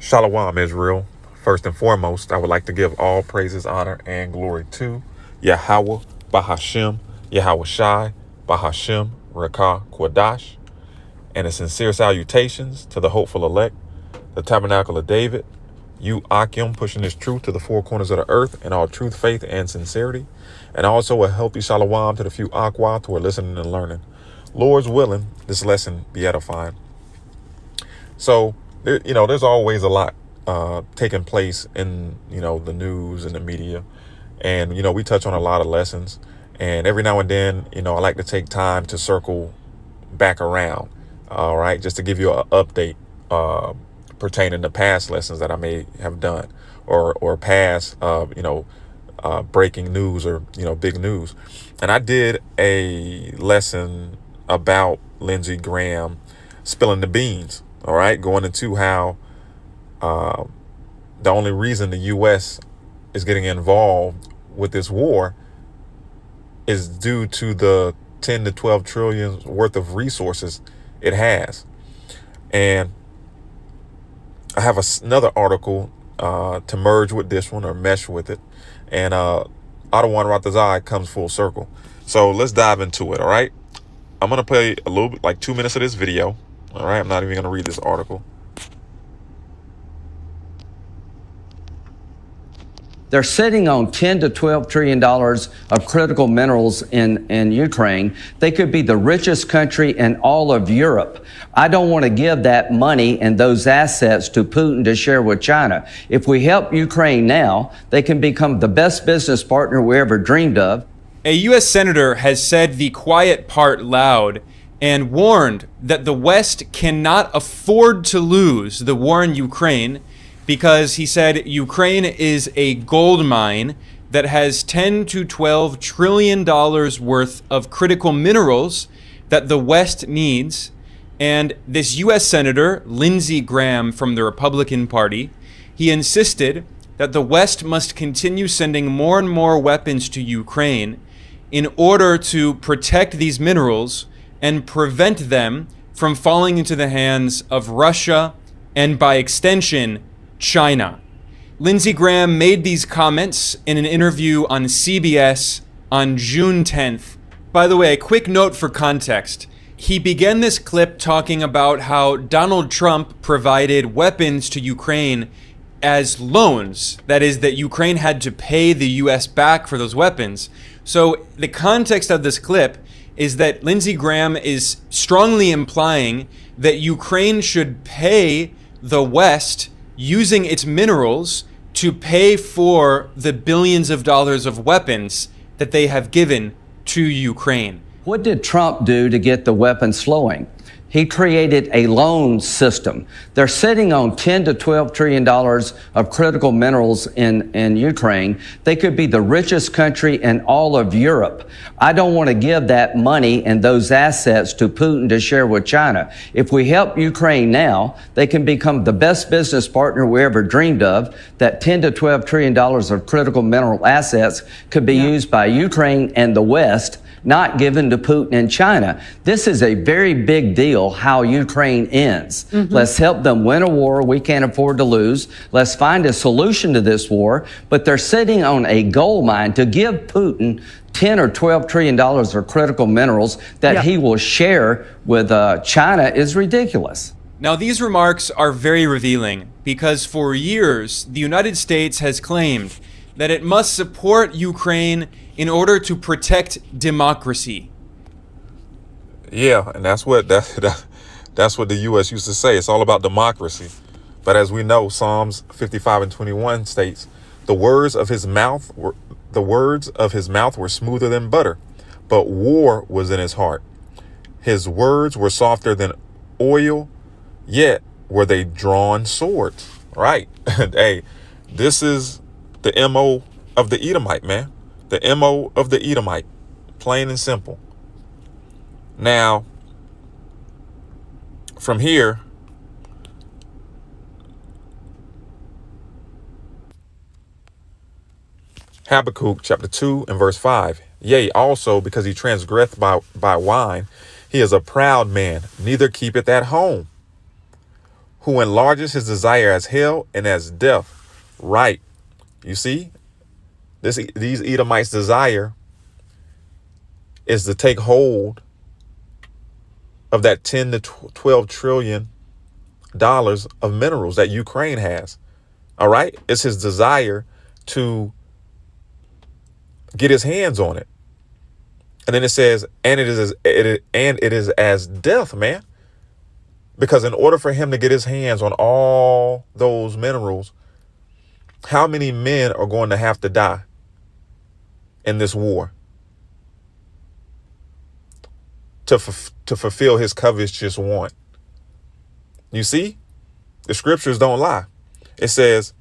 Shalom, Israel. First and foremost, I would like to give all praises, honor, and glory to Yahweh, Bahashem, Yahweh Shai, Bahashem, Rekah, Quadash, and a sincere salutations to the hopeful elect, the tabernacle of David, you Akim, pushing this truth to the four corners of the earth in all truth, faith, and sincerity, and also a healthy shalom to the few Aqua who are listening and learning. Lord's willing, this lesson be edifying. So, there's always a lot taking place in, the news and the media. And, we touch on a lot of lessons. And every now and then, I like to take time to circle back around. All right. Just to give you an update pertaining to past lessons that I may have done or past, breaking news or, big news. And I did a lesson about Lindsey Graham spilling the beans. All right, going into how the only reason the U.S. is getting involved with this war is due to the 10 to 12 trillion worth of resources it has. And I have another article to merge with this one or mesh with it. And Adawan Ratazai comes full circle. So let's dive into it. All right, I'm going to play a little bit, like 2 minutes of this video. All right, I'm not even going to read this article. They're sitting on 10 to 12 trillion dollars of critical minerals in Ukraine. They could be the richest country in all of Europe. I don't want to give that money and those assets to Putin to share with China. If we help Ukraine now, they can become the best business partner we ever dreamed of. A U.S. senator has said the quiet part loud and warned that the West cannot afford to lose the war in Ukraine because he said Ukraine is a gold mine that has 10 to 12 trillion dollars worth of critical minerals that the West needs. And this U.S. Senator, Lindsey Graham from the Republican Party, he insisted that the West must continue sending more and more weapons to Ukraine in order to protect these minerals and prevent them from falling into the hands of Russia and, by extension, China. Lindsey Graham made these comments in an interview on CBS on June 10th. By the way, a quick note for context. He began this clip talking about how Donald Trump provided weapons to Ukraine as loans. That is, that Ukraine had to pay the U.S. back for those weapons. So the context of this clip is that Lindsey Graham is strongly implying that Ukraine should pay the West using its minerals to pay for the billions of dollars of weapons that they have given to Ukraine. What did Trump do to get the weapons flowing? He created a loan system. They're sitting on 10 to 12 trillion dollars of critical minerals in Ukraine. They could be the richest country in all of Europe. I don't want to give that money and those assets to Putin to share with China. If we help Ukraine now, they can become the best business partner we ever dreamed of. That 10 to 12 trillion dollars of critical mineral assets could be used by Ukraine and the West, not given to Putin and China. This is a very big deal how Ukraine ends. Let's help them win a war we can't afford to lose. Let's find a solution to this war. But they're sitting on a gold mine to give Putin 10 or 12 trillion dollars of critical minerals that he will share with China is ridiculous. Now, these remarks are very revealing because for years, the United States has claimed that it must support Ukraine in order to protect democracy. Yeah, and that's what the U.S. used to say. It's all about democracy. But as we know, Psalms 55:21 states, the words of his mouth were smoother than butter, but war was in his heart. His words were softer than oil, yet were they drawn swords. Right? Hey, this is the MO of the Edomite, man. The MO of the Edomite. Plain and simple. Now, from here, Habakkuk chapter 2 and verse 5. Yea, also because he transgressed by wine, he is a proud man, neither keepeth at home. who enlarges his desire as hell and as death. Right. You see, these Edomites' desire is to take hold of that 10 to 12 trillion dollars of minerals that Ukraine has. All right. It's his desire to get his hands on it. And then it says, and it is as death, man. Because in order for him to get his hands on all those minerals, how many men are going to have to die in this war to fulfill his covetous want? You see, the scriptures don't lie. It says,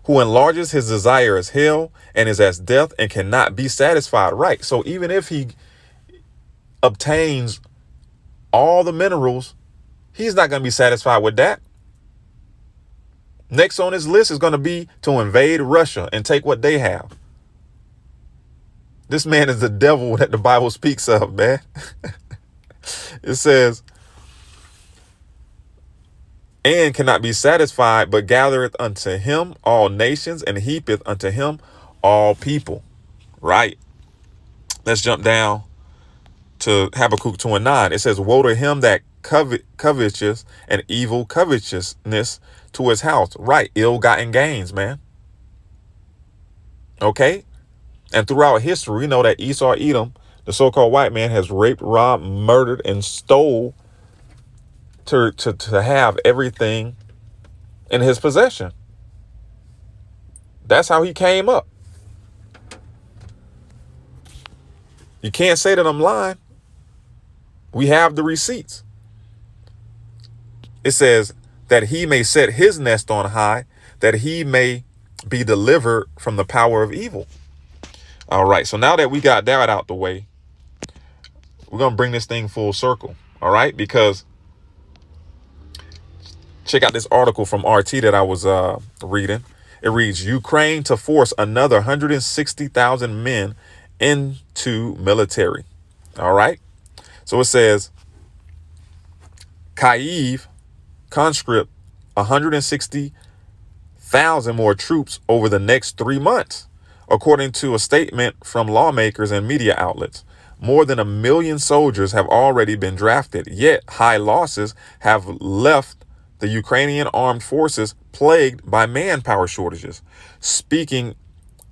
who enlarges his desire as hell and is as death and cannot be satisfied. Right. So even if he obtains all the minerals, he's not going to be satisfied with that. Next on his list is going to be to invade Russia and take what they have. This man is the devil that the Bible speaks of, man. It says, and cannot be satisfied, but gathereth unto him all nations and heapeth unto him all people. Right. Let's jump down to Habakkuk 2:9. It says, woe to him that covetous and evil covetousness to his house. Right. Ill-gotten gains, man. Okay. And throughout history, we know that Esau, Edom, the so-called white man, has raped, robbed, murdered, and stole to have everything in his possession. That's how he came up. You can't say that I'm lying. We have the receipts. It says that he may set his nest on high, that he may be delivered from the power of evil. All right. So now that we got that out the way, we're going to bring this thing full circle. All right. Because check out this article from RT that I was reading. It reads, Ukraine to force another 160,000 men into military. All right. So it says, Kyiv conscript 160,000 more troops over the next 3 months, according to a statement from lawmakers and media outlets. More than 1 million soldiers have already been drafted, yet high losses have left the Ukrainian armed forces plagued by manpower shortages. Speaking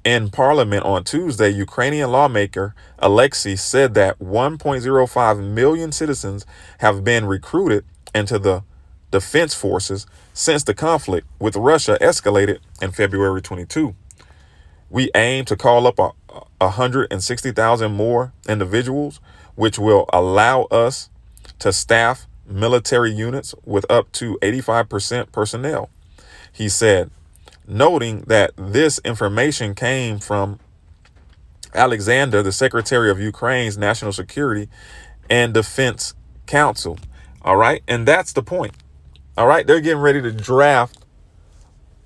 in parliament on Tuesday, Ukrainian lawmaker Alexei said that 1.05 million citizens have been recruited into the defense forces since the conflict with Russia escalated in February 22. We aim to call up 160,000 more individuals, which will allow us to staff military units with up to 85% personnel, he said, noting that this information came from Alexander, the Secretary of Ukraine's National Security and Defense Council. All right. And that's the point. All right. They're getting ready to draft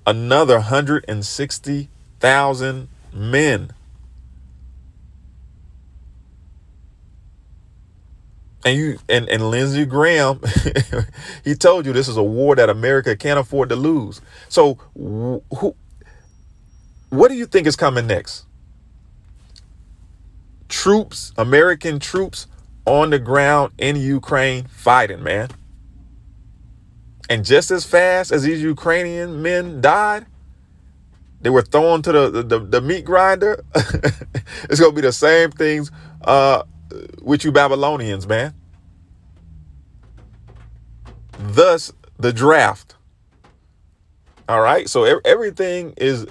another 160,000 men. And Lindsey Graham, he told you this is a war that America can't afford to lose. So what do you think is coming next? Troops, American troops on the ground in Ukraine fighting, man. And just as fast as these Ukrainian men died, they were thrown to the meat grinder. It's going to be the same things with you Babylonians, man. Thus, the draft. All right. So everything is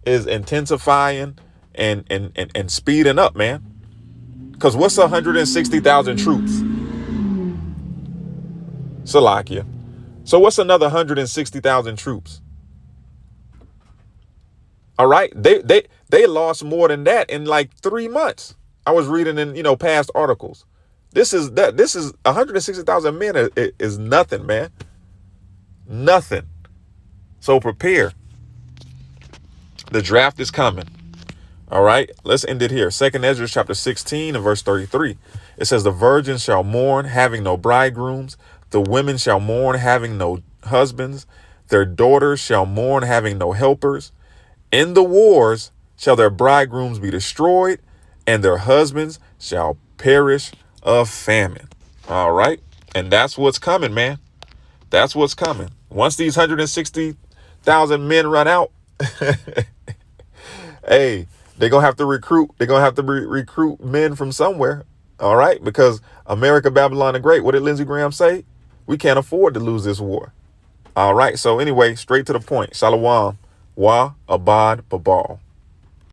intensifying and speeding up, man. Because what's 160,000 troops? Salakia. So what's another 160,000 troops? All right. They lost more than that in like 3 months. I was reading in, past articles. This is 160,000 men is nothing, man. Nothing. So prepare. The draft is coming. All right. Let's end it here. 2nd Ezra chapter 16 and verse 33. It says, the virgins shall mourn, having no bridegrooms. The women shall mourn having no husbands. Their daughters shall mourn having no helpers. In the wars shall their bridegrooms be destroyed, and their husbands shall perish of famine. All right. And that's what's coming, man. That's what's coming. Once these 160,000 men run out, hey, they're going to have to recruit. They're going to have to recruit men from somewhere. All right. Because America, Babylon the Great. What did Lindsey Graham say? We can't afford to lose this war. All right. So anyway, straight to the point. Shalom. Wa abad babal.